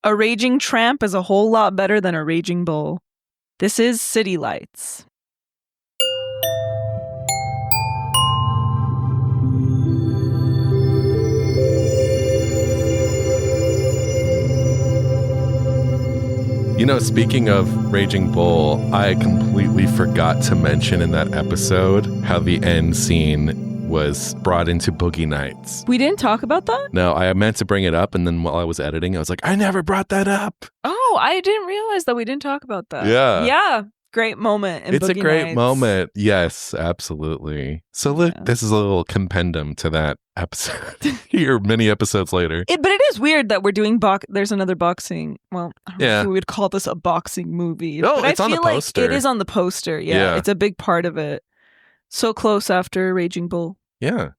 A raging tramp is a whole lot better than a raging bull. This is City Lights. You know, speaking of Raging Bull, I completely forgot to mention in that episode how the end scene was brought into Boogie Nights. We didn't talk about that? No, I meant to bring it up, and then while I was editing, I was like, I never brought that up. Oh, I didn't realize that we didn't talk about that. Yeah. Yeah. Great moment in It's Boogie a great Nights. moment. Yes, absolutely. So look, this is a little compendium to that episode. Here, many episodes later. But it is weird that we're doing there's another boxing. Well, I don't know if we would call this a boxing movie. Oh, but it's on the poster. Like it is on the poster. Yeah, it's a big part of it. So close after Raging Bull. Yeah.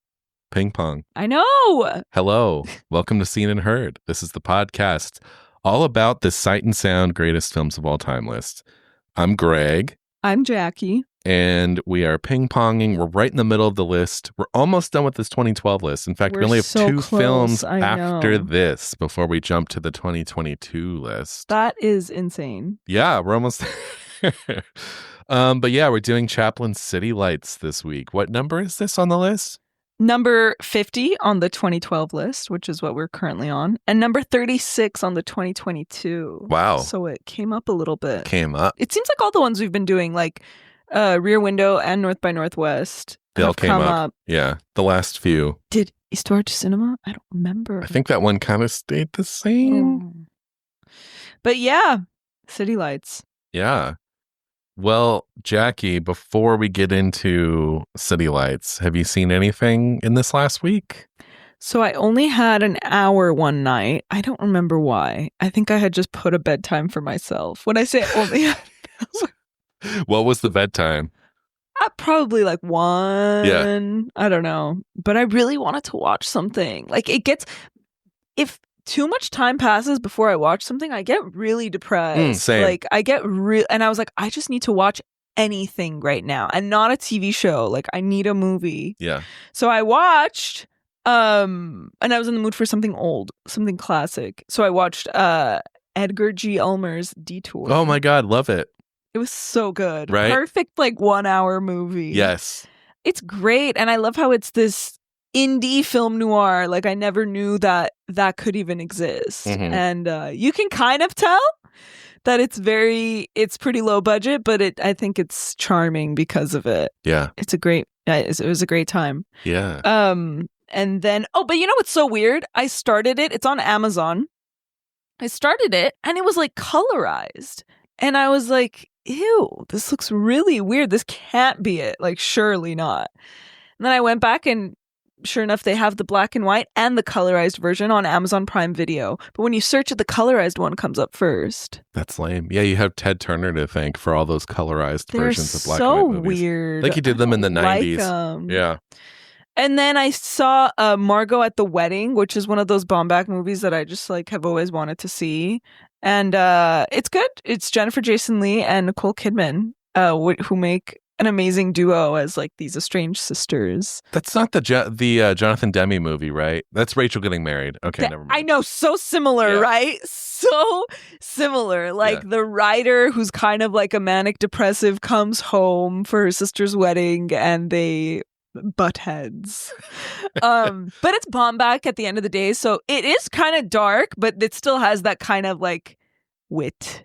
Ping pong. I know. Hello. Welcome to Seen and Heard. This is the podcast all about the Sight and Sound greatest films of all time list. I'm Greg. I'm Jackie. And we are ping-ponging. We're right in the middle of the list. We're almost done with this 2012 list. In fact, we only have two films after this before we jump to the 2022 list. That is insane. Yeah, we're almost there. But yeah, we're doing Chaplin's City Lights this week. What number is this on the list? Number 50 on the 2012 list, which is what we're currently on, and number 36 on the 2022. Wow. So it came up a little bit. Came up. It seems like all the ones we've been doing, like Rear Window and North by Northwest, they all came come up. Yeah, the last few. Did Eastward Cinema? I don't remember. I think that one kind of stayed the same. But yeah, City Lights. Yeah. Well, Jackie, before we get into City Lights, have you seen anything in this last week? So I only had an hour one night. I don't remember why. I think I had just put a bedtime for myself. When I say only, what was the bedtime? Probably like 1. Yeah. I don't know. But I really wanted to watch something. Like if too much time passes before I watch something, I get really depressed. Same. Like I get and I was like, I just need to watch anything right now and not a TV show. Like I need a movie. Yeah. So I watched, and I was in the mood for something old, something classic. So I watched Edgar G. Ulmer's Detour. Oh my God, love it. It was so good. Right? Perfect, like 1 hour movie. Yes. It's great. And I love how it's this indie film noir. Like I never knew that could even exist. Mm-hmm. And you can kind of tell that it's pretty low budget, but I think it's charming because of it. Yeah. It was a great time. Yeah. And then, but you know what's so weird? I started it. It's on Amazon. I started it and it was like colorized. And I was like, ew, this looks really weird. This can't be it. Like, surely not. And then I went back and sure enough, they have the black and white and the colorized version on Amazon Prime Video. But when you search it, the colorized one comes up first. That's lame. Yeah, you have Ted Turner to thank for all those colorized versions of black and white movies. They're so weird. Like he did them in the 90s. Like yeah. And then I saw Margot at the Wedding, which is one of those Baumbach movies that I just like have always wanted to see. And it's good. It's Jennifer Jason Leigh and Nicole Kidman who make an amazing duo as like these estranged sisters. That's not the Jonathan Demme movie, right? That's Rachel Getting Married. Okay, never mind. I know, so similar, right? So similar. Like the writer who's kind of like a manic depressive comes home for her sister's wedding and they butt heads. But it's Baumbach at the end of the day, so it is kind of dark, but it still has that kind of like wit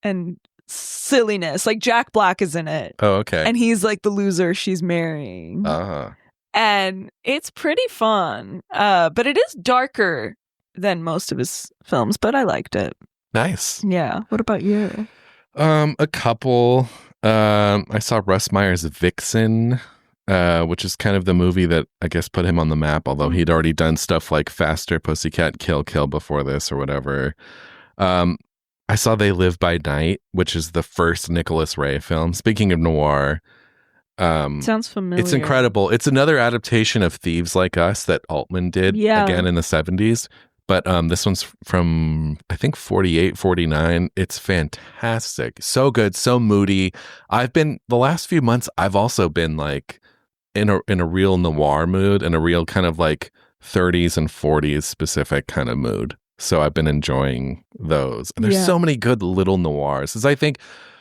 and silliness. Like Jack Black is in it. Oh, okay. And he's like the loser she's marrying. Uh-huh. And it's pretty fun. But it is darker than most of his films, but I liked it. Nice. Yeah. What about you? A couple. I saw Russ Meyer's Vixen, which is kind of the movie that I guess put him on the map, although he'd already done stuff like Faster, Pussycat, Kill Kill before this or whatever. I saw They Live by Night, which is the first Nicholas Ray film. Speaking of noir, sounds familiar. It's incredible. It's another adaptation of Thieves Like Us that Altman did again in the 70s. But this one's from, I think, 48, 49. It's fantastic. So good, so moody. The last few months, I've also been like in a real noir mood, in a real kind of like 30s and 40s specific kind of mood. So I've been enjoying those. And there's so many good little noirs. Because I think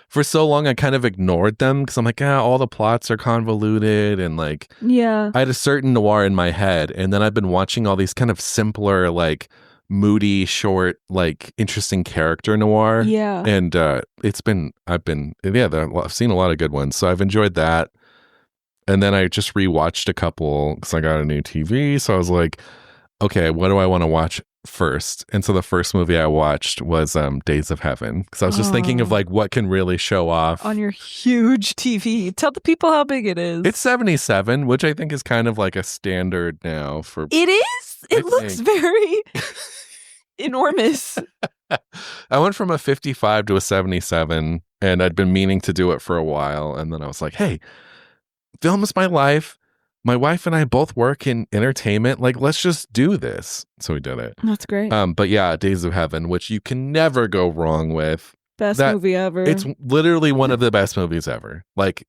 for so long I kind of ignored them because I'm like, all the plots are convoluted and like, I had a certain noir in my head. And then I've been watching all these kind of simpler, like moody, short, like interesting character noir. Yeah. And I've seen a lot of good ones. So I've enjoyed that. And then I just rewatched a couple because I got a new TV. So I was like, okay, what do I want to watch first? And so the first movie I watched was Days of Heaven because I was just thinking of like what can really show off on your huge TV. Tell the people how big it is. It's 77, which I think is kind of like a standard now for. It is. It looks very enormous. I went from a 55 to a 77, and I'd been meaning to do it for a while, and then I was like, hey, film is my life. My wife and I both work in entertainment. Like, let's just do this. So we did it. That's great. But yeah, Days of Heaven, which you can never go wrong with. Best movie ever. It's literally one of the best movies ever. Like,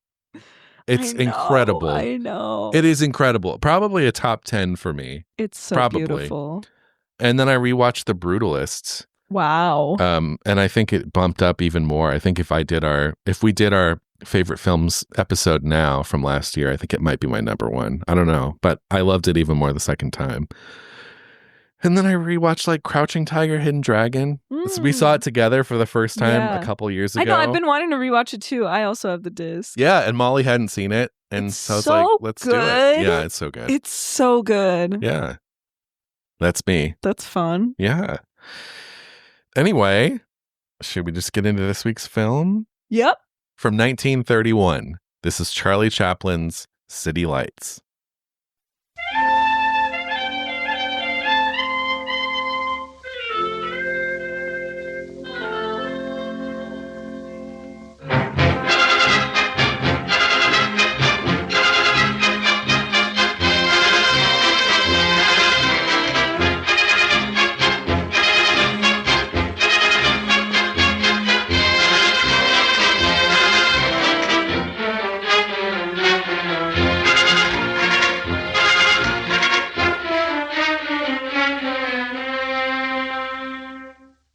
it's incredible. I know. It is incredible. Probably a top 10 for me. It's so beautiful. And then I rewatched The Brutalists. Wow. And I think it bumped up even more. I think if we did our favorite films episode now from last year, I think it might be my number one. I don't know, but I loved it even more the second time. And then I rewatched like Crouching Tiger, Hidden Dragon. So we saw it together for the first time a couple years ago. I know, I've been wanting to rewatch it too. I also have the disc. Yeah, and Molly hadn't seen it. And so I was like, let's do it. Yeah, it's so good. It's so good. Yeah. That's me. That's fun. Yeah. Anyway, should we just get into this week's film? Yep. From 1931, this is Charlie Chaplin's City Lights.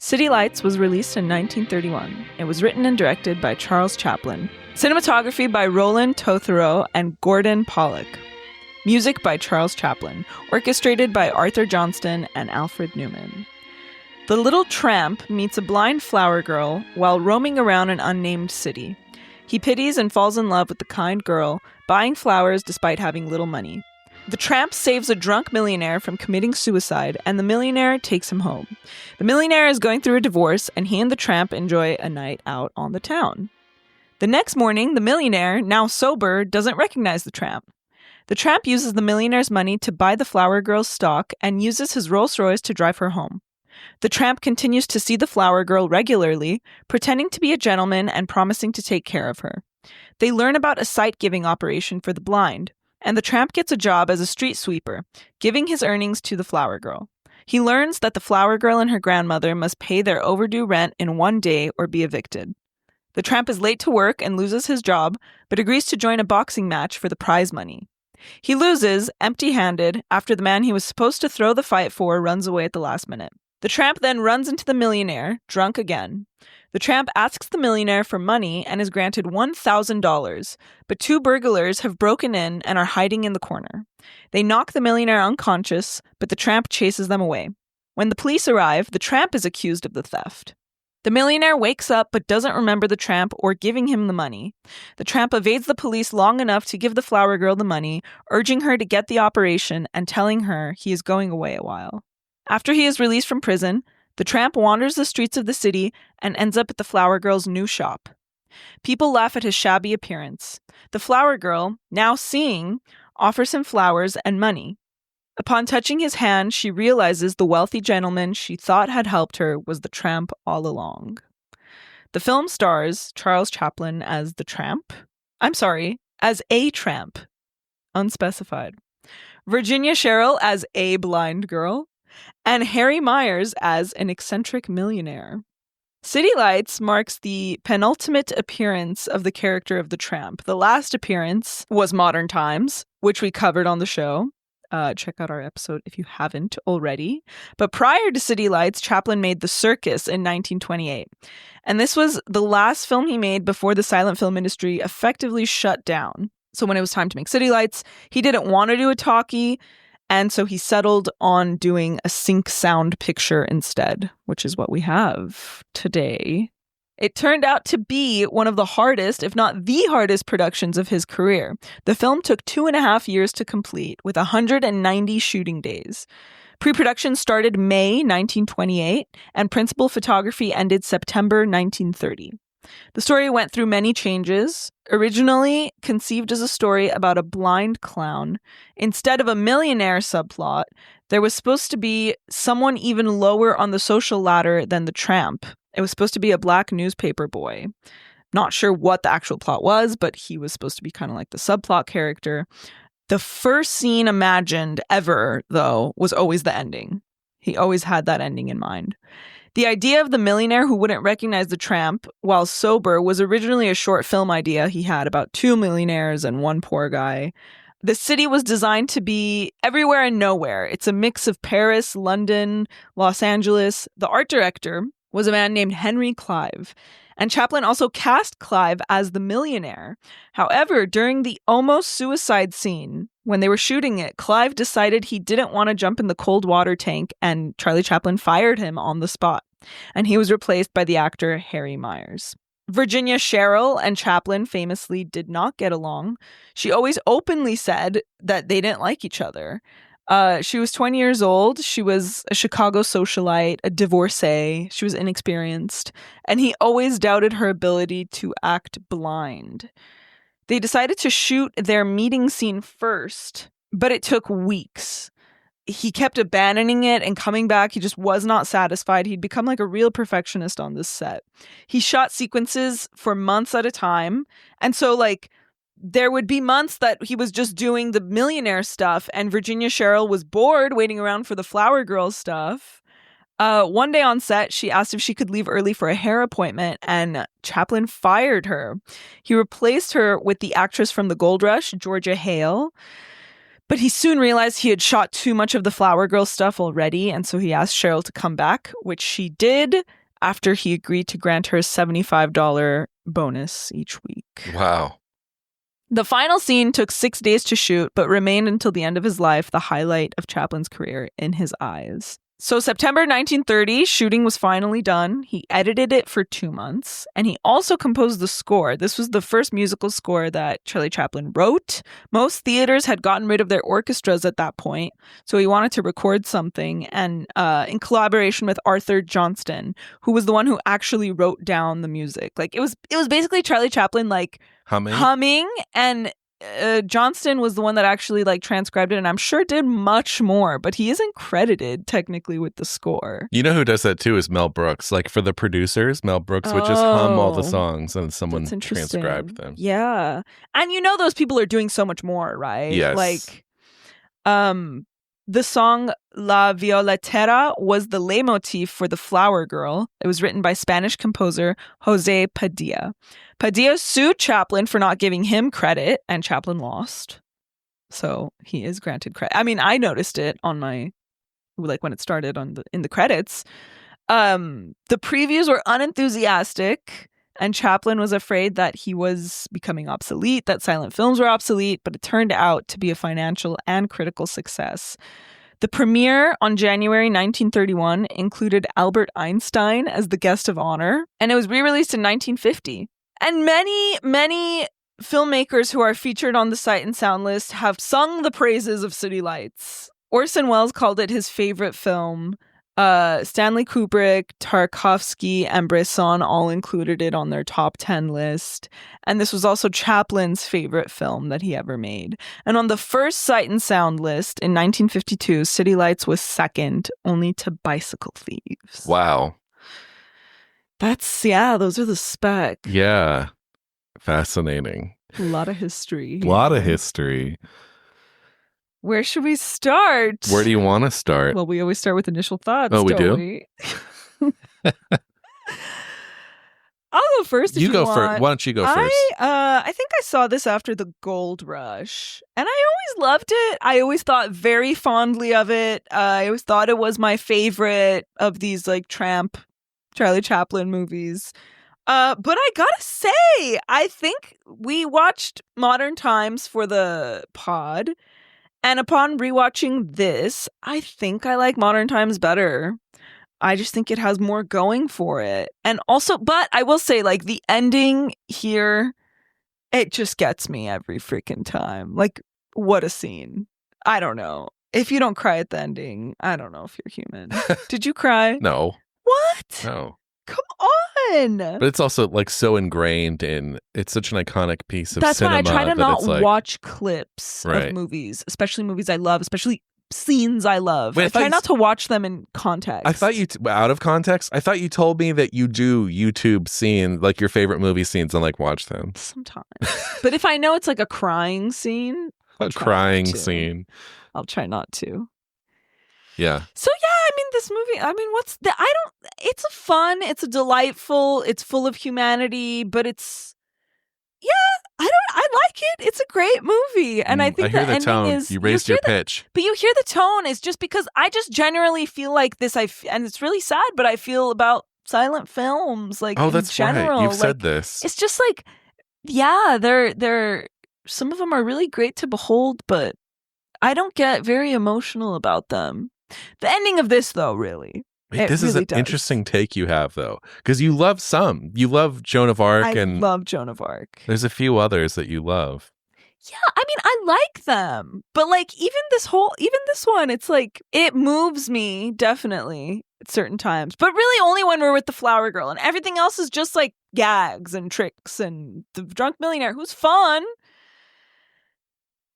City Lights was released in 1931. It was written and directed by Charles Chaplin. Cinematography by Roland Tothero and Gordon Pollock. Music by Charles Chaplin. Orchestrated by Arthur Johnston and Alfred Newman. The little tramp meets a blind flower girl while roaming around an unnamed city. He pities and falls in love with the kind girl, buying flowers despite having little money. The tramp saves a drunk millionaire from committing suicide, and the millionaire takes him home. The millionaire is going through a divorce, and he and the tramp enjoy a night out on the town. The next morning, the millionaire, now sober, doesn't recognize the tramp. The tramp uses the millionaire's money to buy the flower girl's stock and uses his Rolls-Royce to drive her home. The tramp continues to see the flower girl regularly, pretending to be a gentleman and promising to take care of her. They learn about a sight-giving operation for the blind, and the tramp gets a job as a street sweeper, giving his earnings to the flower girl. He learns that the flower girl and her grandmother must pay their overdue rent in one day or be evicted. The tramp is late to work and loses his job, but agrees to join a boxing match for the prize money. He loses, empty-handed, after the man he was supposed to throw the fight for runs away at the last minute. The tramp then runs into the millionaire, drunk again. The tramp asks the millionaire for money and is granted $1,000, but two burglars have broken in and are hiding in the corner. They knock the millionaire unconscious, but the tramp chases them away. When the police arrive, the tramp is accused of the theft. The millionaire wakes up but doesn't remember the tramp or giving him the money. The tramp evades the police long enough to give the flower girl the money, urging her to get the operation and telling her he is going away a while. After he is released from prison, the tramp wanders the streets of the city and ends up at the flower girl's new shop. People laugh at his shabby appearance. The flower girl, now seeing, offers him flowers and money. Upon touching his hand, she realizes the wealthy gentleman she thought had helped her was the tramp all along. The film stars Charles Chaplin as as a tramp. Unspecified. Virginia Sherrill as a blind girl. And Harry Myers as an eccentric millionaire. City Lights marks the penultimate appearance of the character of the tramp. The last appearance was Modern Times, which we covered on the show. Check out our episode if you haven't already. But prior to City Lights, Chaplin made The Circus in 1928. And this was the last film he made before the silent film industry effectively shut down. So when it was time to make City Lights, he didn't want to do a talkie, and so he settled on doing a sync sound picture instead, which is what we have today. It turned out to be one of the hardest, if not the hardest, productions of his career. The film took 2.5 years to complete, with 190 shooting days. Pre-production started May 1928, and principal photography ended September 1930. The story went through many changes. Originally conceived as a story about a blind clown, instead of a millionaire subplot, there was supposed to be someone even lower on the social ladder than the tramp. It was supposed to be a black newspaper boy. Not sure what the actual plot was, but he was supposed to be kind of like the subplot character. The first scene imagined ever, though, was always the ending. He always had that ending in mind. The idea of the millionaire who wouldn't recognize the tramp while sober was originally a short film idea he had about 2 millionaires and one poor guy. The city was designed to be everywhere and nowhere. It's a mix of Paris, London, Los Angeles. The art director was a man named Henry Clive, and Chaplin also cast Clive as the millionaire. However, during the almost suicide scene, when they were shooting it, Clive decided he didn't want to jump in the cold water tank, and Charlie Chaplin fired him on the spot, and he was replaced by the actor Harry Myers. Virginia Sherrill and Chaplin famously did not get along. She always openly said that they didn't like each other. She was 20 years old. She was a Chicago socialite, a divorcee. She was inexperienced. And he always doubted her ability to act blind. They decided to shoot their meeting scene first, but it took weeks. He kept abandoning it and coming back. He just was not satisfied. He'd become like a real perfectionist on this set. He shot sequences for months at a time. And so there would be months that he was just doing the millionaire stuff, and Virginia Sherrill was bored waiting around for the flower girl stuff. One day on set, she asked if she could leave early for a hair appointment, and Chaplin fired her. He replaced her with the actress from The Gold Rush, Georgia Hale. But he soon realized he had shot too much of the flower girl stuff already, and so he asked Sherrill to come back, which she did after he agreed to grant her a $75 bonus each week. Wow. The final scene took 6 days to shoot, but remained until the end of his life the highlight of Chaplin's career in his eyes. So September 1930, shooting was finally done. He edited it for 2 months, and he also composed the score. This was the first musical score that Charlie Chaplin wrote. Most theaters had gotten rid of their orchestras at that point, so he wanted to record something, and in collaboration with Arthur Johnston, who was the one who actually wrote down the music. It was basically Charlie Chaplin humming, and Johnston was the one that actually transcribed it, and I'm sure did much more, but he isn't credited technically with the score. You know who does that too is Mel Brooks. For the producers, Mel Brooks would just hum all the songs and someone transcribed them. Yeah. And those people are doing so much more, right? Yes. The song La Violetera was the leitmotif for The Flower Girl. It was written by Spanish composer Jose Padilla. Padilla sued Chaplin for not giving him credit, and Chaplin lost. So he is granted credit. I mean, I noticed it on my, when it started in the credits. The previews were unenthusiastic, and Chaplin was afraid that he was becoming obsolete, that silent films were obsolete, but it turned out to be a financial and critical success. The premiere on January 1931 included Albert Einstein as the guest of honor, and it was re-released in 1950. And many filmmakers who are featured on the Sight and Sound list have sung the praises of City Lights. Orson Welles called it his favorite film. Stanley Kubrick, Tarkovsky, and Bresson all included it on their top 10 list. And this was also Chaplin's favorite film that he ever made. And on the first Sight and Sound list in 1952, City Lights was second, only to Bicycle Thieves. Wow. Those are the specs. Yeah. Fascinating. A lot of history. A lot of history. Where should we start? Where do you want to start? Well, we always start with initial thoughts. Oh, we don't do? we? I'll go first if you go want. first. Why don't you go first? I think I saw this after the Gold Rush, and I always loved it. I always thought very fondly of it. I always thought it was my favorite of these like Charlie Chaplin movies. But I gotta say, I think we watched Modern Times for the pod, and upon rewatching this, I think I like Modern Times better. I just think it has more going for it. And also, but I will say, like, the ending here, it just gets me every freaking time. Like, what a scene. I don't know. If you don't cry at the ending, I don't know if you're human. Did you cry? No. What? No. Come on. But it's also like so ingrained in, it's such an iconic piece of That's cinema. That's why I try to not like, watch clips of movies, especially movies I love, especially scenes I love. Wait, I try not to watch them in context. I thought out of context, I thought you told me that you do YouTube scene, like your favorite movie scenes, and like watch them. Sometimes. But if I know it's like a crying scene. A crying scene. I'll try not to. Yeah. So yeah, I mean, this movie, it's a fun, it's a delightful, it's full of humanity, but it's, I like it. It's a great movie. And I think I hear the ending tone. is... You raised your pitch. But you hear the tone is just because I just generally feel like this, and it's really sad, but I feel about silent films, like, in that's general. Right. You've said this. It's just like, yeah, they're some of them are really great to behold, but I don't get very emotional about them. The ending of this, though, really. Wait, this is an interesting take you have, though, because you love some. You love Joan of Arc. I love Joan of Arc. There's a few others that you love. Yeah, I mean, I like them, but like even this one, it's like it moves me definitely at certain times, but really only when we're with the flower girl, and everything else is just like gags and tricks and the drunk millionaire who's fun.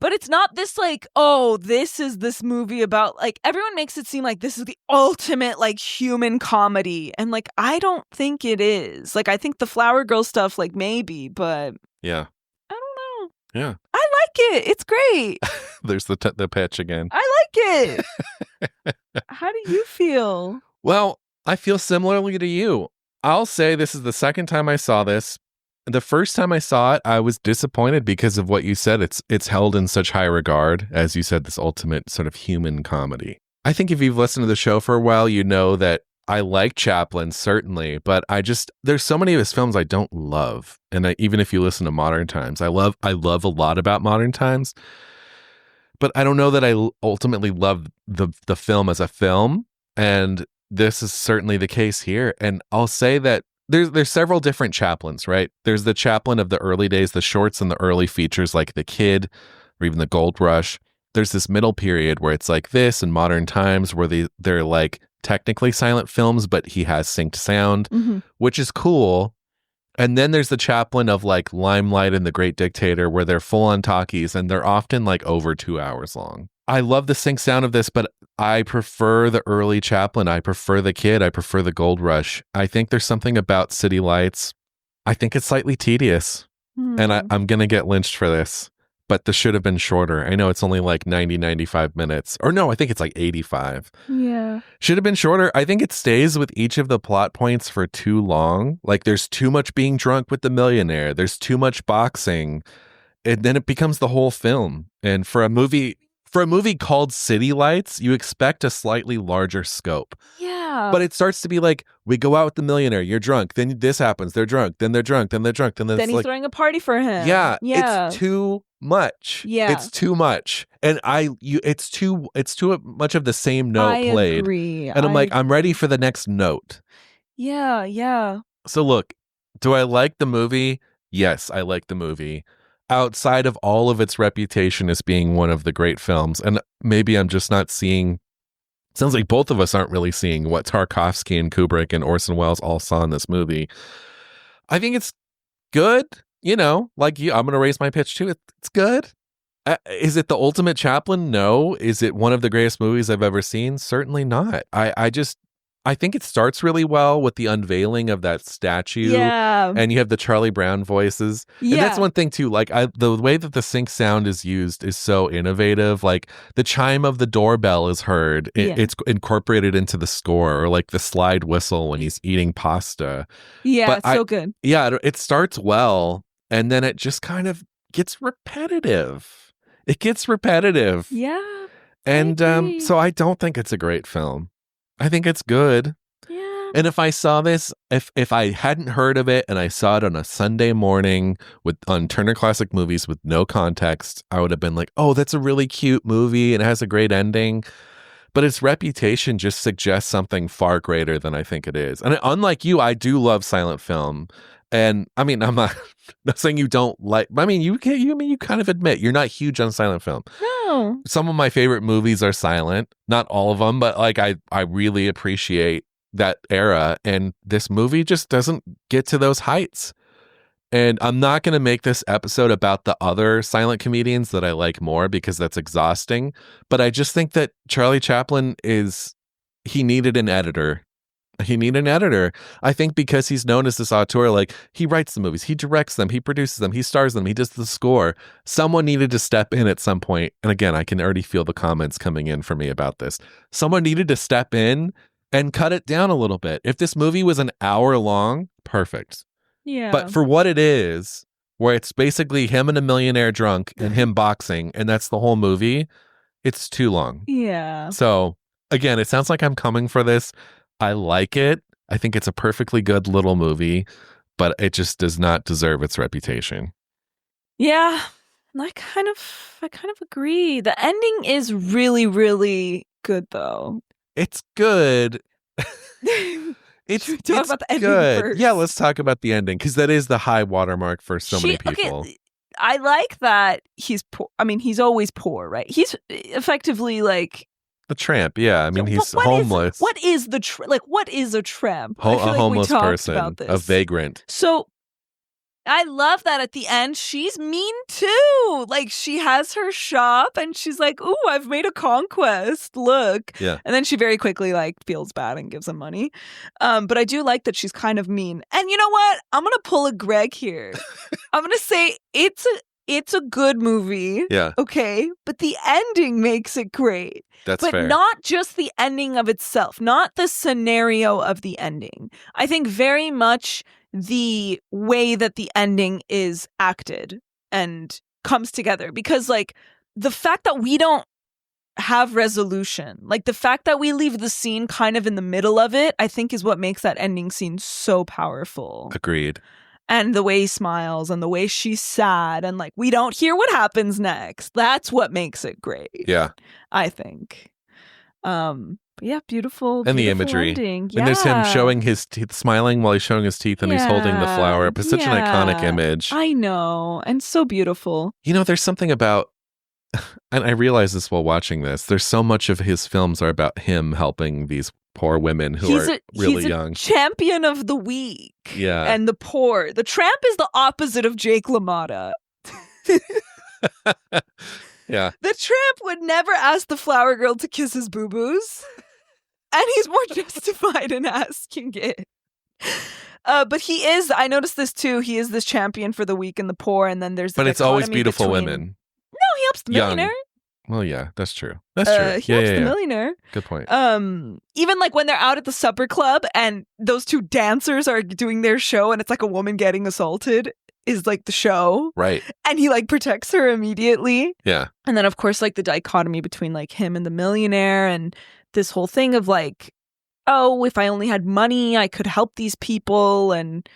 But it's not this like, oh, this is this movie about, like, everyone makes it seem like this is the ultimate, like, human comedy. And, like, I don't think it is. Like, I think the Flower Girl stuff, like, maybe, but... Yeah. I don't know. Yeah. I like it. It's great. There's the pitch again. I like it. How do you feel? Well, I feel similarly to you. I'll say this is the second time I saw this. The first time I saw it, I was disappointed because of what you said. It's held in such high regard, as you said, this ultimate sort of human comedy. I think if you've listened to the show for a while, you know that I like Chaplin, certainly, but there's so many of his films I don't love. And even if you listen to Modern Times, I love a lot about Modern Times, but I don't know that I ultimately love the film as a film. And this is certainly the case here. And I'll say that there's several different Chaplins, right? There's the Chaplin of the early days, the shorts and the early features like The Kid or even The Gold Rush. There's this middle period where it's like this and Modern Times where they're like technically silent films, but he has synced sound, which is cool. And then there's the Chaplin of like Limelight and The Great Dictator where they're full on talkies and they're often like over 2 hours long. I love the sync sound of this, but I prefer the early Chaplin. I prefer The Kid. I prefer The Gold Rush. I think there's something about City Lights. I think it's slightly tedious, and I'm going to get lynched for this, but this should have been shorter. I know it's only like 95 minutes. Or no, I think it's like 85. Yeah. Should have been shorter. I think it stays with each of the plot points for too long. Like there's too much being drunk with the millionaire. There's too much boxing. And then it becomes the whole film. And for a movie called City Lights, you expect a slightly larger scope. Yeah. But it starts to be like, we go out with the millionaire, you're drunk, then this happens, they're drunk, then they're drunk, then they're drunk, then he's like, throwing a party for him. Yeah. It's too much. Yeah. It's too much. And it's too much of the same note played. I agree. And I'm ready for the next note. Yeah, yeah. So look, do I like the movie? Yes, I like the movie. Outside of all of its reputation as being one of the great films, and maybe I'm just not seeing, sounds like both of us aren't really seeing what Tarkovsky and Kubrick and Orson Welles all saw in this movie. I think it's good, like you, I'm going to raise my pitch too. It's good. Is it the ultimate Chaplin? No. Is it one of the greatest movies I've ever seen? Certainly not. I just, I think it starts really well with the unveiling of that statue. Yeah. And you have the Charlie Brown voices. Yeah. And that's one thing too. Like the way that the sync sound is used is so innovative. Like the chime of the doorbell is heard. It's incorporated into the score, or like the slide whistle when he's eating pasta. Yeah, it's so good. Yeah, it starts well, and then it just kind of gets repetitive. It gets repetitive. Yeah. And so I don't think it's a great film. I think it's good. Yeah. And if I saw this, if I hadn't heard of it and I saw it on a Sunday morning on Turner Classic Movies with no context, I would have been like, oh, that's a really cute movie and it has a great ending. But its reputation just suggests something far greater than I think it is. And unlike you, I do love silent film. And I mean, I'm not saying you don't like. I mean, you kind of admit you're not huge on silent film. No. Some of my favorite movies are silent. Not all of them, but like I really appreciate that era. And this movie just doesn't get to those heights. And I'm not going to make this episode about the other silent comedians that I like more because that's exhausting. But I just think that Charlie Chaplin he needed an editor. He needed an editor. I think because he's known as this auteur, like he writes the movies, he directs them, he produces them, he stars them, he does the score. Someone needed to step in at some point. And again, I can already feel the comments coming in for me about this. Someone needed to step in and cut it down a little bit. If this movie was an hour long, perfect. Yeah. But for what it is, where it's basically him and a millionaire drunk and him boxing, and that's the whole movie, it's too long. Yeah. So again, it sounds like I'm coming for this. I like it. I think it's a perfectly good little movie, but it just does not deserve its reputation. Yeah, I kind of agree. The ending is really, really good, though. It's good. Should we talk about the ending good. first? Yeah, let's talk about the ending because that is the high watermark for so many people. Okay, I like that he's poor. I mean, he's always poor, right? He's effectively like a tramp. Yeah, I mean, he's homeless. What is a tramp? A homeless person, about this. A vagrant. So I love that at the end, she's mean too. Like she has her shop and she's like, ooh, I've made a conquest. Look. Yeah. And then she very quickly like feels bad and gives him money. But I do like that she's kind of mean. And you know what? I'm going to pull a Greg here. I'm going to say it's a good movie. Yeah. Okay. But the ending makes it great. That's fair. But not just the ending of itself, not the scenario of the ending. I think very much the way that the ending is acted and comes together, because like the fact that we don't have resolution, like the fact that we leave the scene kind of in the middle of it, I think is what makes that ending scene so powerful. Agreed. And the way he smiles and the way she's sad and like we don't hear what happens next. That's what makes it great. Yeah. I think. Yeah, beautiful. And the beautiful imagery. Ending. Yeah. And there's him showing his teeth, smiling while he's showing his teeth, and he's holding the flower up. It's such an iconic image. I know. And so beautiful. You know, there's something about, and I realized this while watching this, there's so much of his films are about him helping these poor women who are really young. He's a champion of the weak. Yeah. And the poor. The tramp is the opposite of Jake LaMotta. Yeah. The tramp would never ask the flower girl to kiss his boo-boos. And he's more justified in asking it. But he is, I noticed this too, he is this champion for the weak and the poor, and then there's the But it's always beautiful between... women. No, he helps the millionaire. Well, yeah, that's true. That's true. He helps the millionaire. Good point. Even like when they're out at the supper club and those two dancers are doing their show and it's like a woman getting assaulted is like the show. Right. And he like protects her immediately. Yeah. And then of course like the dichotomy between like him and the millionaire and this whole thing of like, oh, if I only had money, I could help these people. And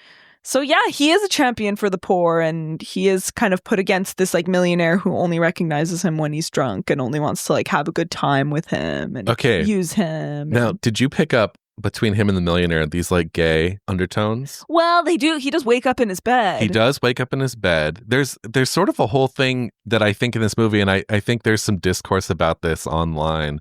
so, yeah, he is a champion for the poor, and he is kind of put against this like millionaire who only recognizes him when he's drunk and only wants to like have a good time with him and use him. Now, did you pick up between him and the millionaire these like gay undertones? Well, they do. He does wake up in his bed. He does wake up in his bed. There's sort of a whole thing that I think in this movie, and I think there's some discourse about this online,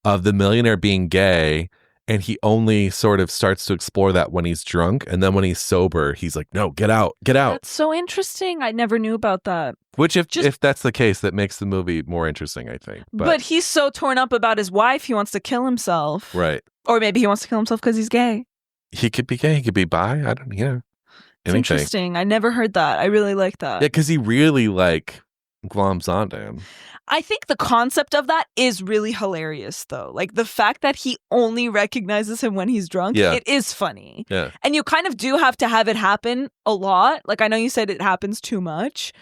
of the millionaire being gay And he only sort of starts to explore that when he's drunk. And then when he's sober, he's like, no, get out, get out. That's so interesting. I never knew about that. Which, if that's the case, that makes the movie more interesting, I think. But he's so torn up about his wife, he wants to kill himself. Right. Or maybe he wants to kill himself because he's gay. He could be gay. He could be bi. I don't, It's interesting. I never heard that. I really like that. Yeah, because he really, like, gloms onto him. I think the concept of that is really hilarious, though. Like, the fact that he only recognizes him when he's drunk, it is funny. Yeah. And you kind of do have to have it happen a lot. Like, I know you said it happens too much,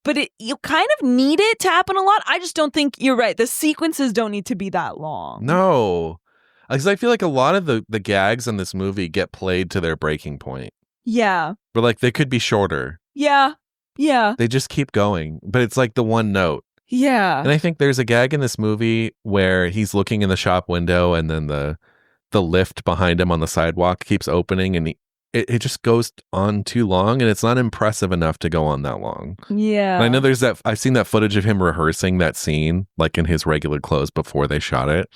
but you kind of need it to happen a lot. I just don't think you're right. The sequences don't need to be that long. No. Because I feel like a lot of the gags in this movie get played to their breaking point. Yeah. But, like, they could be shorter. Yeah. Yeah. They just keep going. But it's like the one note. Yeah. And I think there's a gag in this movie where he's looking in the shop window and then the lift behind him on the sidewalk keeps opening and it just goes on too long and it's not impressive enough to go on that long. Yeah. And I know I've seen that footage of him rehearsing that scene like in his regular clothes before they shot it.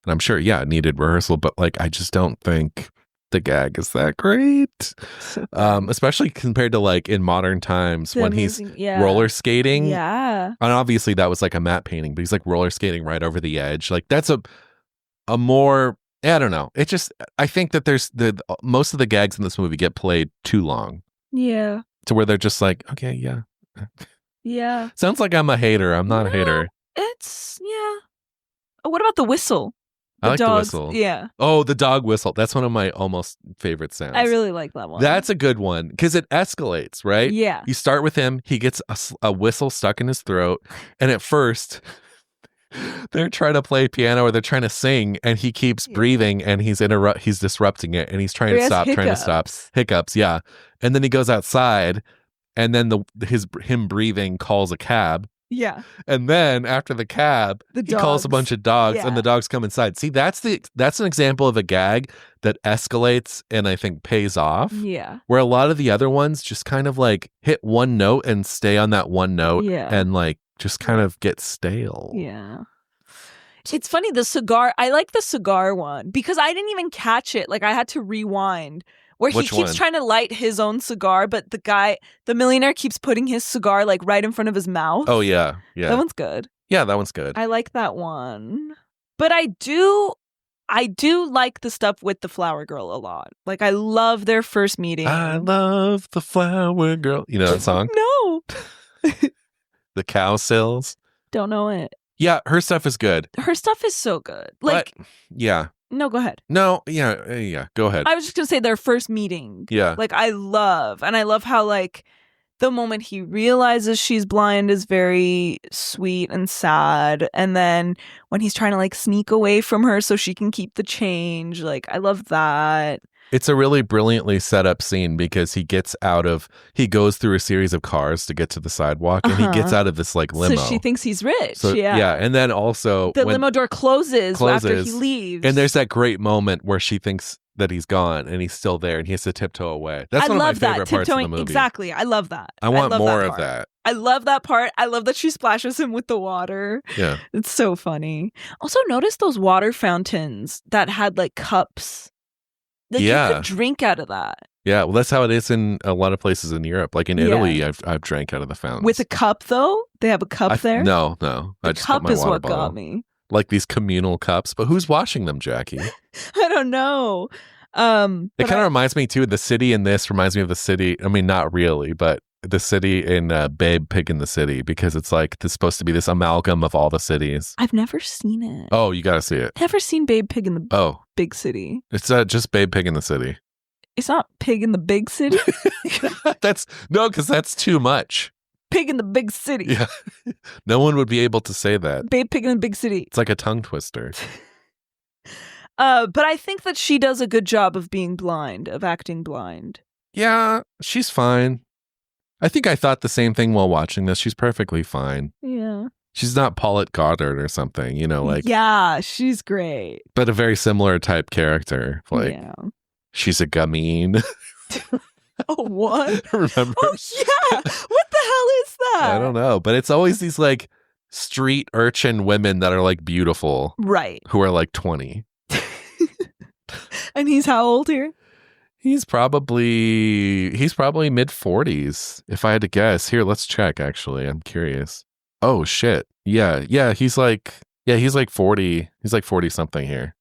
And I'm sure, it needed rehearsal, but like I just don't think the gag is that great. Especially compared to like in modern times when he's roller skating. Yeah. And obviously that was like a matte painting, but he's like roller skating right over the edge. Like that's a more, I don't know. It just, I think that there's most of the gags in this movie get played too long. Yeah. To where they're just like, okay, yeah. Yeah. Sounds like I'm a hater. I'm not a hater. It's, yeah. Oh, what about the whistle? I like the whistle. Yeah. Oh, the dog whistle. That's one of my almost favorite sounds. I really like that one. That's a good one because it escalates, right? Yeah. You start with him. He gets a whistle stuck in his throat. And at first, they're trying to play piano or they're trying to sing and he keeps breathing and he's disrupting it and he's trying to stop. Hiccups, yeah. And then he goes outside and then him breathing calls a cab. Yeah. And then after the cab, he calls a bunch of dogs and the dogs come inside. See, that's an example of a gag that escalates and I think pays off. Yeah. Where a lot of the other ones just kind of like hit one note and stay on that one note and like just kind of get stale. Yeah. It's funny, the cigar, I like the cigar one because I didn't even catch it. Like I had to rewind. Where he keeps trying to light his own cigar, but the millionaire keeps putting his cigar like right in front of his mouth. Oh, yeah. Yeah. That one's good. Yeah, that one's good. I like that one. But I do like the stuff with the flower girl a lot. Like I love their first meeting. I love the flower girl. You know that song? No. The cow sills. Don't know it. Yeah, her stuff is good. Her stuff is so good. Like, yeah. No, go ahead. No, yeah, go ahead. I was just going to say their first meeting. Yeah. Like, I love how, like, the moment he realizes she's blind is very sweet and sad. And then when he's trying to, like, sneak away from her so she can keep the change, like, I love that. It's a really brilliantly set up scene because he goes through a series of cars to get to the sidewalk and he gets out of this like limo. So she thinks he's rich. So, yeah. And then also the limo door closes after he leaves. And there's that great moment where she thinks that he's gone and he's still there and he has to tiptoe away. That's one of my favorite parts of the movie. Exactly. I love that. I want more of that. I love that part. I love that she splashes him with the water. Yeah. It's so funny. Also, notice those water fountains that had like cups. Like you could drink out of that. Yeah, well, that's how it is in a lot of places in Europe. Like in Italy, I've drank out of the fountains. With a cup, though? They have a cup there? No. The cup is what got me. Like these communal cups. But who's washing them, Jackie? I don't know. It kind of reminds me, too, the city in this reminds me of the city. I mean, not really, but the city in Babe, Pig in the City, because it's like it's supposed to be this amalgam of all the cities. I've never seen it. Oh, you got to see it. Never seen Babe, Pig in the Big City. It's just Babe, Pig in the City. It's not Pig in the Big City? because that's too much. Pig in the Big City. Yeah. No one would be able to say that. Babe, Pig in the Big City. It's like a tongue twister. But I think that she does a good job of being blind, of acting blind. Yeah, she's fine. I think I thought the same thing while watching this. She's perfectly fine. Yeah. She's not Paulette Goddard or something, like. Yeah, she's great. But a very similar type character. Like, she's a gamine. Oh, what? Remember? Oh, yeah. What the hell is that? I don't know. But it's always these, like, street urchin women that are, like, beautiful. Right. Who are, like, 20. And he's how old here? He's probably mid-40s, if I had to guess. Here, let's check, actually. I'm curious. Oh, shit. Yeah, he's like 40. He's like 40 something here.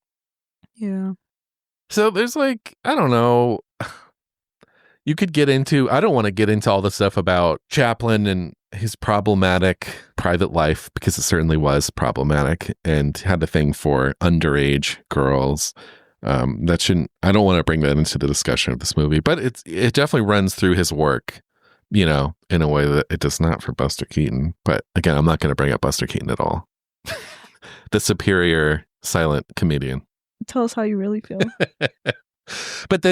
Yeah. So there's like, I don't know. You could get into, I don't want to get into all the stuff about Chaplin and his problematic private life, because it certainly was problematic and had a thing for underage girls. I don't want to bring that into the discussion of this movie, but it definitely runs through his work, in a way that it does not for Buster Keaton. But again, I'm not going to bring up Buster Keaton at all. The superior silent comedian. Tell us how you really feel. But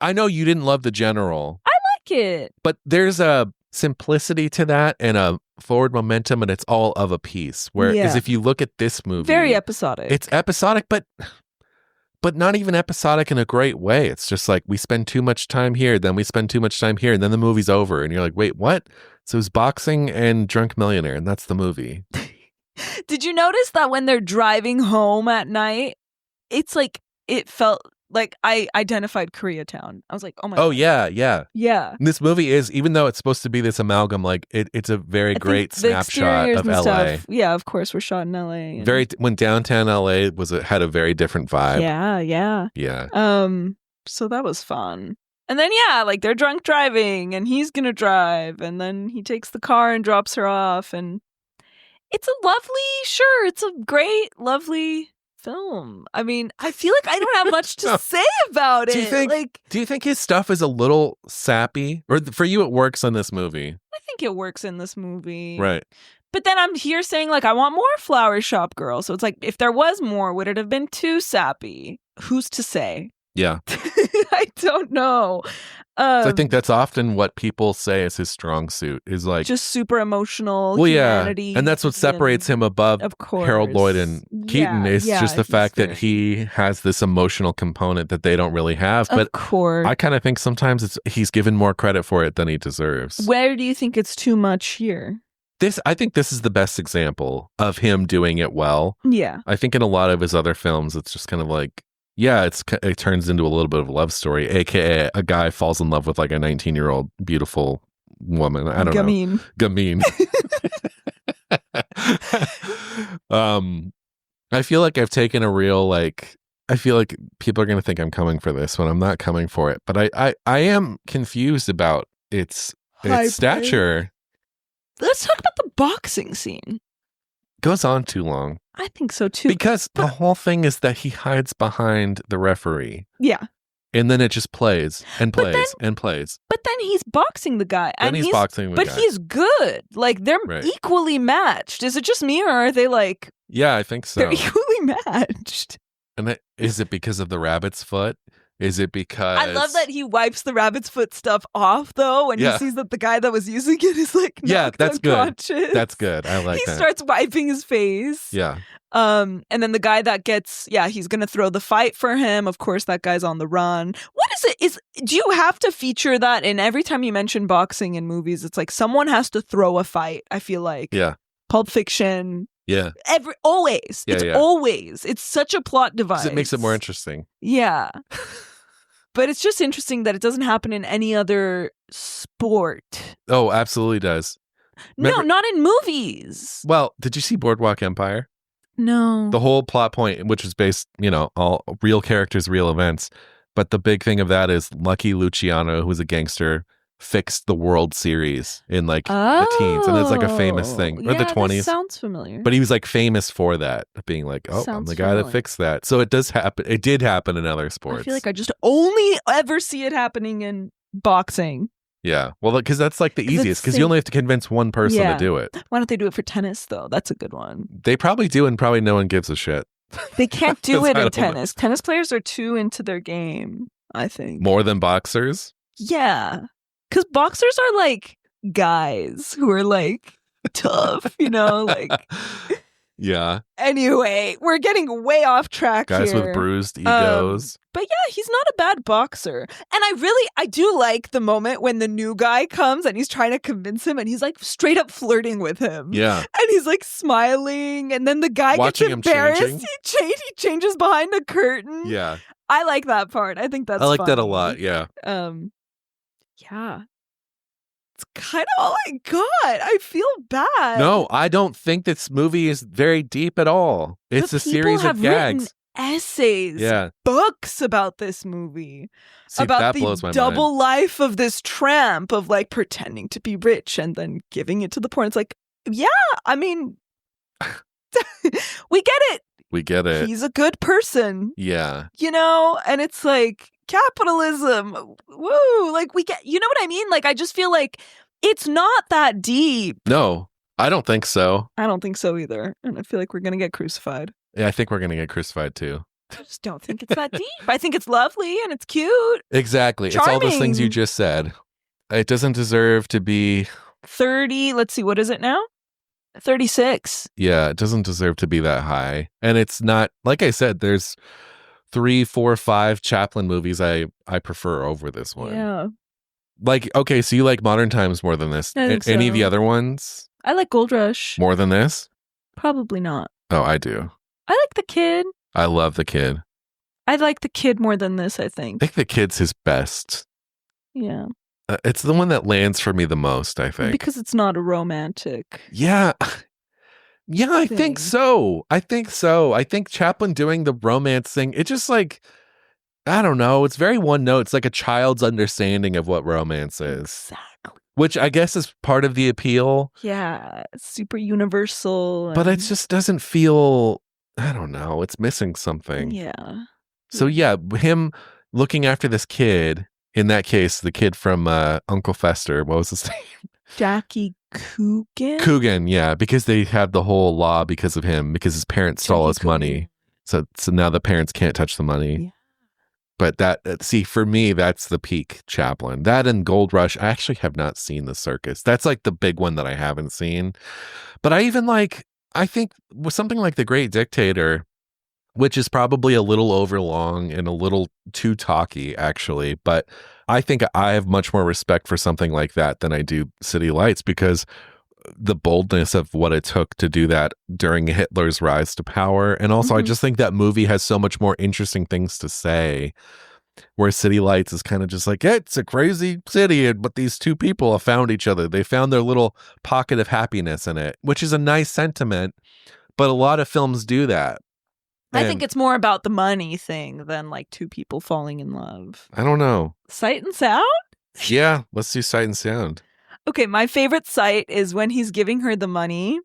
I know you didn't love The General. I like it. But there's a simplicity to that and a forward momentum, and it's all of a piece. Whereas if you look at this movie, very episodic. It's episodic, but not even episodic in a great way. It's just like we spend too much time here, then we spend too much time here, and then the movie's over. And you're like, wait, what? So it's boxing and Drunk Millionaire, and that's the movie. Did you notice that when they're driving home at night, it's like it felt like I identified Koreatown. I was like, oh my God. Oh, yeah. Yeah. And this movie is, even though it's supposed to be this amalgam, like it's a very great snapshot of LA. Stuff, yeah, of course, we're shot in LA. When downtown LA had a very different vibe. Yeah. So that was fun. And then, like they're drunk driving and he's going to drive. And then he takes the car and drops her off. And it's it's a great, lovely film. I mean, I feel like I don't have much to say about it. Do you think his stuff is a little sappy? Or for you, it works in this movie? I think it works in this movie. Right. But then I'm here saying, like, I want more Flower Shop Girl. So it's like, if there was more, would it have been too sappy? Who's to say? Yeah. I don't know. So I think that's often what people say is his strong suit, is like just super emotional humanity. Yeah. And that's what separates him above Harold Lloyd and Keaton is just the fact that he has this emotional component that they don't really have. But I kind of think sometimes he's given more credit for it than he deserves. Where do you think it's too much here? I think this is the best example of him doing it well. Yeah. I think in a lot of his other films, it's just kind of like, it turns into a little bit of a love story, aka a guy falls in love with like a 19-year-old beautiful woman. I don't know. Gamine. I feel like I've taken a real I feel like people are going to think I'm coming for this when I'm not coming for it. But I am confused about its stature. Let's talk about the boxing scene. Goes on too long. I think so too. Because the whole thing is that he hides behind the referee. Yeah. And then it just plays and plays and plays. But then he's boxing the guy. And he's boxing the guy. But he's good. Like, they're equally matched. Is it just me or are they like... Yeah, I think so. They're equally matched. And is it because of the rabbit's foot? Is it because... I love that he wipes the rabbit's foot stuff off, though, when he sees that the guy that was using it is, like, that's unconscious. Good. That's good. I like that. He starts wiping his face. Yeah. And then the guy that gets... Yeah, he's going to throw the fight for him. Of course, that guy's on the run. What is it? Do you have to feature that? And every time you mention boxing in movies, it's like someone has to throw a fight, I feel like. Yeah. Pulp Fiction... Yeah. Always. It's always. It's such a plot device. It makes it more interesting. Yeah. But it's just interesting that it doesn't happen in any other sport. Oh, absolutely does. No, not in movies. Well, did you see Boardwalk Empire? No. The whole plot point, which is based, all real characters, real events. But the big thing of that is Lucky Luciano, who's a gangster, fixed the World Series in the teens, and it's like a famous thing, or the 20s. That sounds familiar. But he was like famous for that, being like, I'm the guy that fixed that. So it does happen. It did happen in other sports. I feel like I just only ever see it happening in boxing. Yeah, well, because that's like the easiest, because you only have to convince one person to do it. Why don't they do it for tennis though? That's a good one. They probably do, and probably no one gives a shit. They can't do it in tennis. Tennis players are too into their game, I think. More than boxers? Yeah. Because boxers are like guys who are like tough, like. Yeah. Anyway, we're getting way off track guys here. With bruised egos. But yeah, he's not a bad boxer. And I do like the moment when the new guy comes and he's trying to convince him and he's like straight up flirting with him. Yeah. And he's like smiling and then the guy gets embarrassed. He changes behind the curtain. Yeah. I like that part. I think that's I like funny. that a lot. Yeah. Yeah. It's kind of all I got. I feel bad. No, I don't think this movie is very deep at all. It's a series of gags. Essays, books about this movie. See, about that the blows my double mind. life of this tramp of like pretending to be rich and then giving it to the poor. It's like, yeah, I mean, we get it. We get it. He's a good person. Yeah. You know, and it's like capitalism. Woo. Like we get, you know what I mean? Like I just feel like it's not that deep. No, I don't think so. I don't think so either. And I feel like we're going to get crucified. Yeah, I think we're going to get crucified too. I just don't think it's that deep. I think it's lovely and it's cute. Exactly. Charming. It's all those things you just said. It doesn't deserve to be 30. Let's see. What is it now? 36. Yeah, it doesn't deserve to be that high. And it's not, like I said, there's 3, 4, 5 Chaplin movies I prefer over this one. Yeah. Like, okay, so you like Modern Times more than this. I think Any so. of the other ones? I like Gold Rush. More than this? Probably not. Oh, I do. I like The Kid. I love The Kid. I like The Kid more than this, I think. I think The Kid's his best. Yeah. It's the one that lands for me the most, I think. Because it's not a romantic. Yeah. Yeah, I think so. I think Chaplin doing the romance thing, it just like, I don't know. It's very one note. It's like a child's understanding of what romance is. Exactly. Which I guess is part of the appeal. Yeah. It's super universal. But it just doesn't feel, I don't know. It's missing something. Yeah. So yeah, him looking after this kid, in that case, the kid from Uncle Fester, what was his name? Jackie Coogan? Coogan, yeah, because they had the whole law because of him, because his parents stole his money. So now the parents can't touch the money. Yeah. But see, for me, that's the peak Chaplin. That and Gold Rush, I actually have not seen The Circus. That's like the big one that I haven't seen. But I think with something like The Great Dictator, which is probably a little overlong and a little too talky, actually. But I think I have much more respect for something like that than I do City Lights, because the boldness of what it took to do that during Hitler's rise to power. And also, I just think that movie has so much more interesting things to say, where City Lights is kind of just like, it's a crazy city, but these two people have found each other. They found their little pocket of happiness in it, which is a nice sentiment. But a lot of films do that. I think it's more about the money thing than like two people falling in love. I don't know. Sight and Sound? Yeah, let's do Sight and Sound. Okay, my favorite sight is when he's giving her the money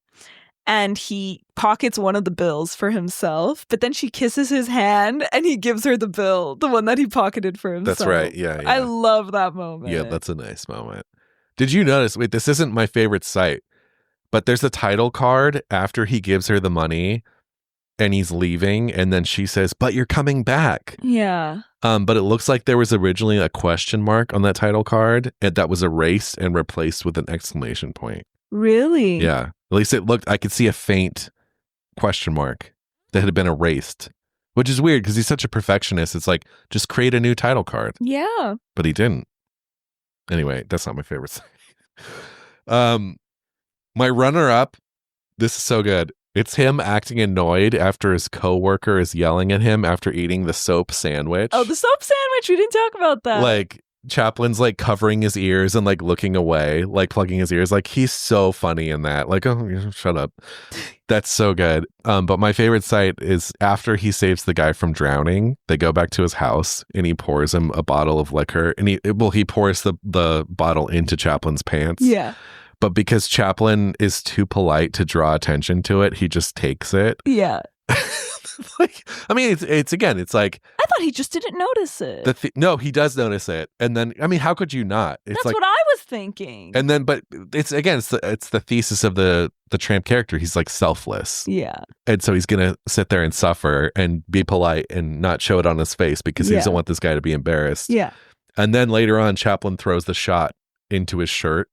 and he pockets one of the bills for himself, but then she kisses his hand and he gives her the bill, the one that he pocketed for himself. That's right. Yeah. I love that moment. Yeah, that's a nice moment. Did you notice? Wait, this isn't my favorite sight, but there's a title card after he gives her the money and he's leaving, and then she says, "But you're coming back." Yeah. But it looks like there was originally a question mark on that title card, and that was erased and replaced with an exclamation point. Really? Yeah. At least it looked, I could see a faint question mark that had been erased, which is weird because he's such a perfectionist. It's like, just create a new title card. Yeah. But he didn't. Anyway, that's not my favorite side. My runner-up, this is so good. It's him acting annoyed after his coworker is yelling at him after eating the soap sandwich. Oh, the soap sandwich. We didn't talk about that. Like, Chaplin's like covering his ears and like looking away, like plugging his ears. Like, he's so funny in that. Like, oh, shut up. That's so good. But my favorite sight is after he saves the guy from drowning, they go back to his house and he pours him a bottle of liquor, and he pours the bottle into Chaplin's pants. Yeah. But because Chaplin is too polite to draw attention to it, he just takes it. Yeah. Like, I mean, it's again, it's like, I thought he just didn't notice it. No, he does notice it, and then I mean, how could you not? It's That's like, what I was thinking. and then, but it's the thesis of the tramp character. He's like selfless, Yeah. and so he's gonna sit there and suffer and be polite and not show it on his face because he doesn't want this guy to be embarrassed. Yeah. And then later on, Chaplin throws the shot into his shirt.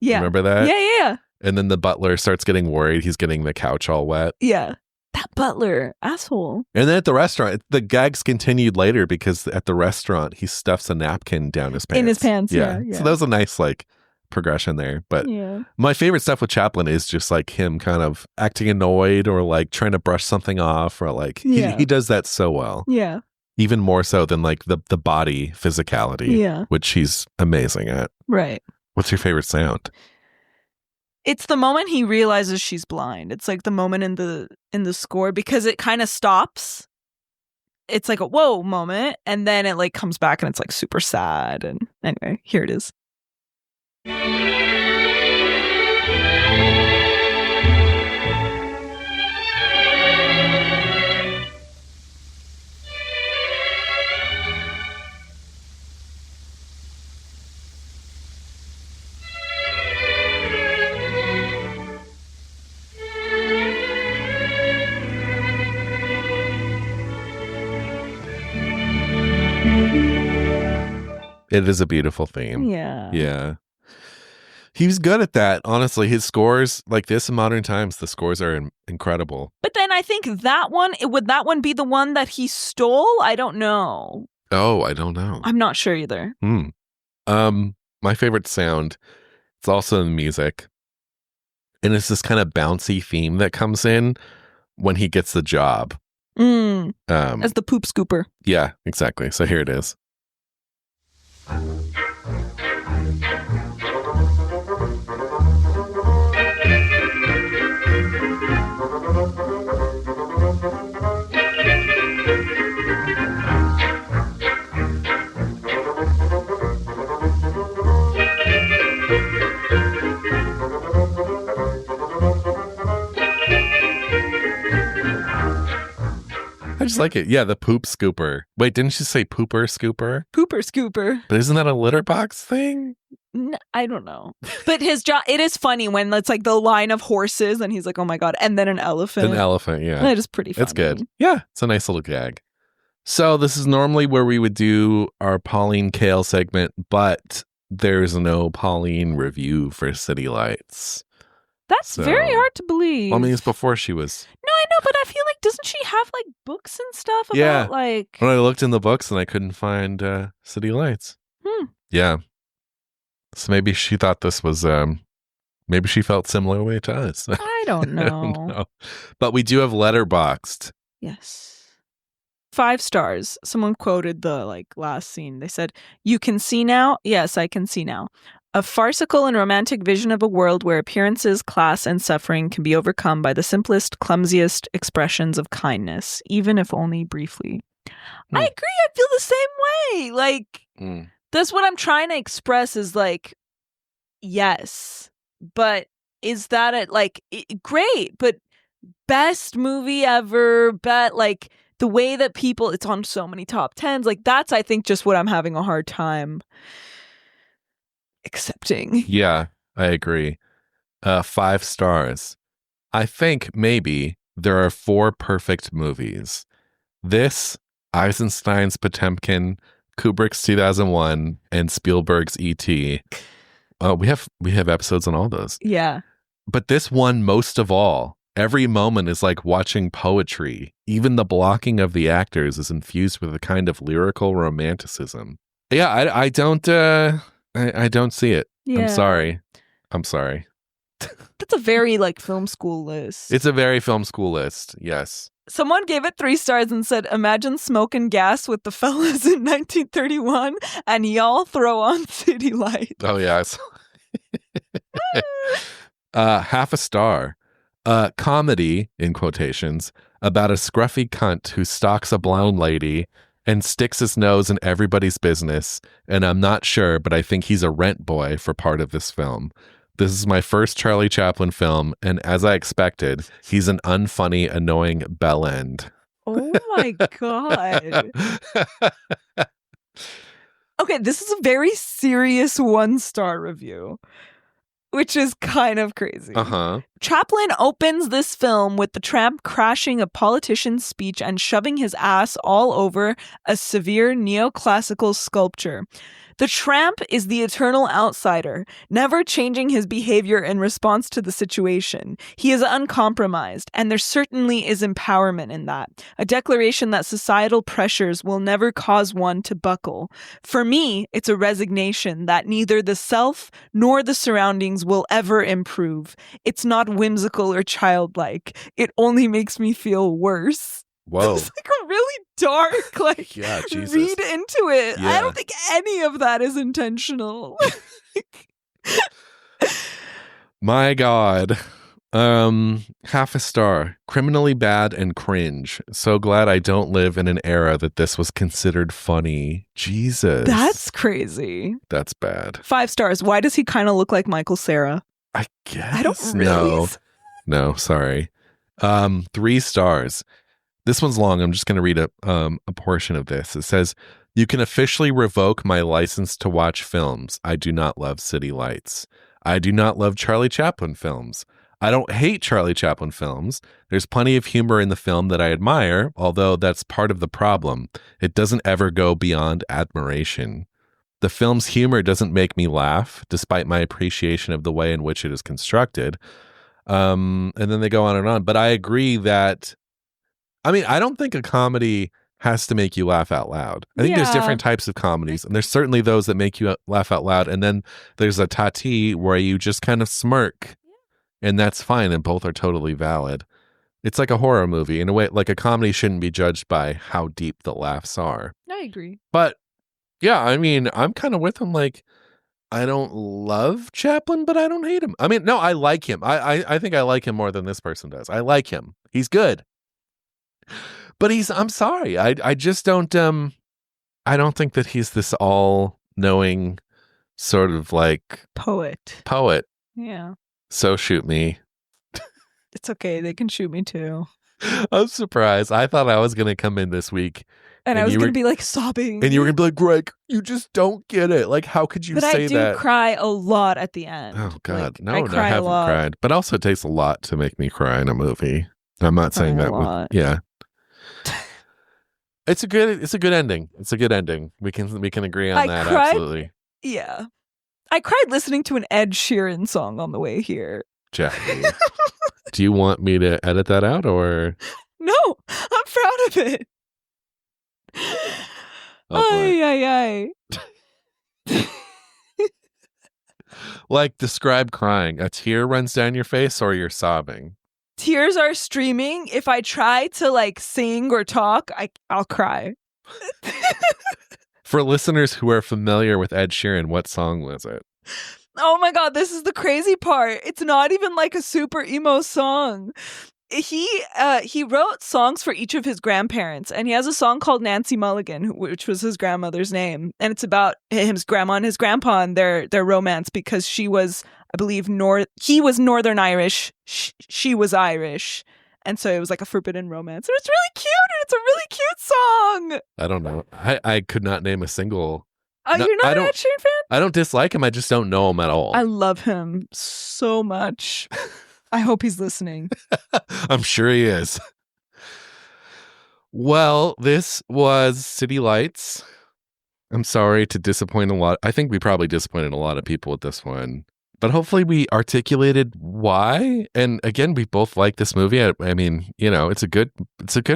Yeah. Remember that? Yeah. And then the butler starts getting worried. He's getting the couch all wet. Yeah. That butler, asshole. And then at the restaurant, the gags continued later because at the restaurant, he stuffs a napkin down his pants. In his pants, yeah. So that was a nice, like, progression there. But my favorite stuff with Chaplin is just, like, him kind of acting annoyed or, like, trying to brush something off or, like, he does that so well. Yeah. even more so than like the body physicality, which he's amazing at. Right. What's your favorite sound? It's the moment he realizes she's blind. It's like the moment in the score because it kind of stops. It's like a whoa moment, and then it like comes back and it's like super sad. And anyway, here it is. It is a beautiful theme. Yeah. Yeah. He was good at that. Honestly, his scores like this in modern times, the scores are incredible. But then I think would that one be the one that he stole? I don't know. Oh, I don't know. I'm not sure either. My favorite sound, it's also in music. And it's this kind of bouncy theme that comes in when he gets the job. As the poop scooper. Yeah, exactly. So here it is. I just like it. Yeah, the poop scooper. Wait, didn't she say pooper scooper? Pooper scooper. But isn't that a litter box thing? I don't know. But his job, it is funny when it's like the line of horses and he's like, oh my God. And then an elephant. An elephant, yeah. That is pretty funny. It's good. Yeah, it's a nice little gag. So this is normally where we would do our Pauline Kael segment, but there's no Pauline review for City Lights. That's very hard to believe. Well, I mean, it's before she was. No, I know, but I feel like, doesn't she have like books and stuff about like. When I looked in the books and I couldn't find City Lights. Yeah. So maybe she thought this was, maybe she felt similar way to us. I don't know. I don't know. But we do have Letterboxd. Yes. 5 stars. Someone quoted the like last scene. They said, "You can see now? Yes, I can see now. A farcical and romantic vision of a world where appearances, class, and suffering can be overcome by the simplest, clumsiest expressions of kindness, even if only briefly." I agree. I feel the same way. Like, that's what I'm trying to express is like, yes, but is that it? Like, great, but best movie ever, bet like the way that people, it's on so many top 10s. Like, that's, I think, just what I'm having a hard time accepting. Yeah, I agree. 5 stars. I think maybe there are 4 perfect movies. This, Eisenstein's Potemkin, Kubrick's 2001, and Spielberg's E.T. We have episodes on all those. Yeah. But this one most of all. Every moment is like watching poetry. Even the blocking of the actors is infused with a kind of lyrical romanticism. Yeah, I don't see it. Yeah. I'm sorry. That's a very like film school list. It's a very film school list. Yes. Someone gave it 3 stars and said, "Imagine smoking gas with the fellas in 1931 and y'all throw on City Lights." Oh yeah. Half a star. Comedy, in quotations, about a scruffy cunt who stalks a blonde lady and sticks his nose in everybody's business, and I'm not sure, but I think he's a rent boy for part of this film. This is my first Charlie Chaplin film, and as I expected, he's an unfunny, annoying bellend. Oh my God. Okay, this is a very serious 1-star review, which is kind of crazy. Chaplin opens this film with the tramp crashing a politician's speech and shoving his ass all over a severe neoclassical sculpture. The tramp is the eternal outsider, never changing his behavior in response to the situation. He is uncompromised, and there certainly is empowerment in that, a declaration that societal pressures will never cause one to buckle. For me, it's a resignation that neither the self nor the surroundings will ever improve. It's not whimsical or childlike. It only makes me feel worse. Whoa. It's like a really dark, like, Yeah, Jesus. read into it. Yeah. I don't think any of that is intentional. My God. Half a star. Criminally bad and cringe. So glad I don't live in an era that this was considered funny. Jesus. That's crazy. That's bad. 5 stars. Why does he kind of look like Michael Cera? I guess. I don't really. No, sorry. 3 stars. This one's long. I'm just going to read a portion of this. It says, "You can officially revoke my license to watch films. I do not love City Lights. I do not love Charlie Chaplin films. I don't hate Charlie Chaplin films. There's plenty of humor in the film that I admire, although that's part of the problem. It doesn't ever go beyond admiration. The film's humor doesn't make me laugh, despite my appreciation of the way in which it is constructed." And then they go on and on. But I agree that, I mean, I don't think a comedy has to make you laugh out loud. I think there's different types of comedies, and there's certainly those that make you laugh out loud. And then there's a tati where you just kind of smirk, and that's fine. And both are totally valid. It's like a horror movie in a way. Like a comedy shouldn't be judged by how deep the laughs are. I agree. But yeah, I mean, I'm kind of with him. Like, I don't love Chaplin, but I don't hate him. I mean, no, I like him. I think I like him more than this person does. I like him. He's good. But I'm sorry. I just don't, I don't think that he's this all-knowing sort of like Poet. Yeah. So shoot me. It's okay. They can shoot me too. I'm surprised. I thought I was going to come in this week. And I was going to be like sobbing. And you were going to be like, Greg, you just don't get it. Like, how could you say that? But I do cry a lot at the end. Oh, God. Like, I haven't cried. But also it takes a lot to make me cry in a movie. I'm not saying that. Yeah. It's a good ending. It's a good ending. We can agree on that. Cried, absolutely. Yeah. I cried listening to an Ed Sheeran song on the way here. Jackie, do you want me to edit that out or? No, I'm proud of it. Oh, ay. Like, describe crying. A tear runs down your face or you're sobbing? Tears are streaming. If I try to like sing or talk, I'll cry. For listeners who are familiar with Ed Sheeran, what song was it? Oh my God, this is the crazy part. It's not even like a super emo song. He wrote songs for each of his grandparents, and he has a song called Nancy Mulligan, which was his grandmother's name, and it's about his grandma and his grandpa and their romance, because she was, I believe, he was Northern Irish, she was Irish, and so it was like a forbidden romance. And it's really cute, and it's a really cute song. I don't know. I could not name a single. You're not an Ed Sheeran fan? I don't dislike him. I just don't know him at all. I love him so much. I hope he's listening. I'm sure he is. Well, this was City Lights. I'm sorry to disappoint a lot. I think we probably disappointed a lot of people with this one. But hopefully we articulated why. And again, we both like this movie. I mean, you know, it's a good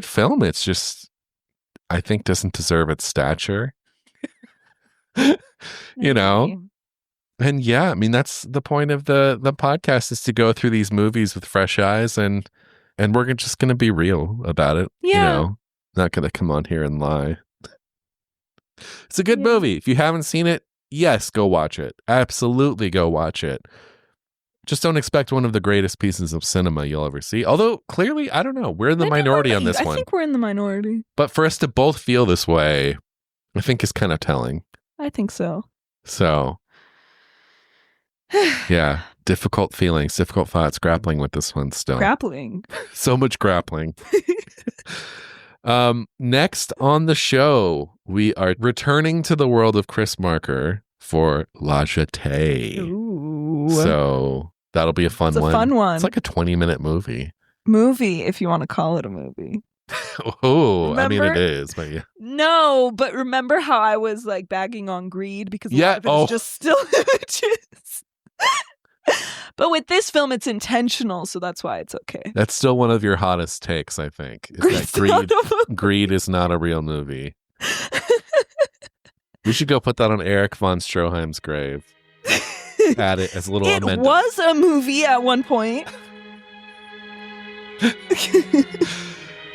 film. It's just, I think, doesn't deserve its stature. You know? And yeah, I mean, that's the point of the podcast, is to go through these movies with fresh eyes, and we're just going to be real about it. Yeah. You know, not going to come on here and lie. It's a good movie. If you haven't seen it, yes, go watch it. Absolutely go watch it. Just don't expect one of the greatest pieces of cinema you'll ever see. Although, clearly, I don't know. We're in the minority on this one. I think we're in the minority. But for us to both feel this way, I think is kind of telling. I think so. So, yeah, difficult feelings, difficult thoughts, grappling with this one still. Grappling. So much grappling. Next on the show, we are returning to the world of Chris Marker for La Jetée. Ooh. So that'll be a fun one. It's a fun one. It's like a 20-minute movie. Movie, if you want to call it a movie. Oh, I mean, it is, but yeah. No, but remember how I was like bagging on Greed because a lot of it is just still images. But with this film, it's intentional, so that's why it's okay. That's still one of your hottest takes, I think. Is that Greed is not a real movie. We should go put that on Eric von Stroheim's grave. Add it as a little amendment. It was a movie at one point.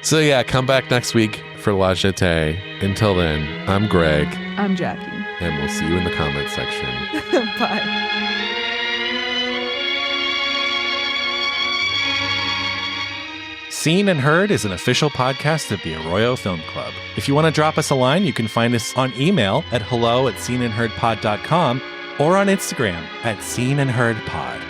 So yeah, come back next week for La Jetée. Until then, I'm Greg. I'm Jackie. And we'll see you in the comments section. Bye. Seen and Heard is an official podcast of the Arroyo Film Club. If you want to drop us a line, you can find us on email at hello@seenandheardpod.com or on Instagram @seenandheardpod.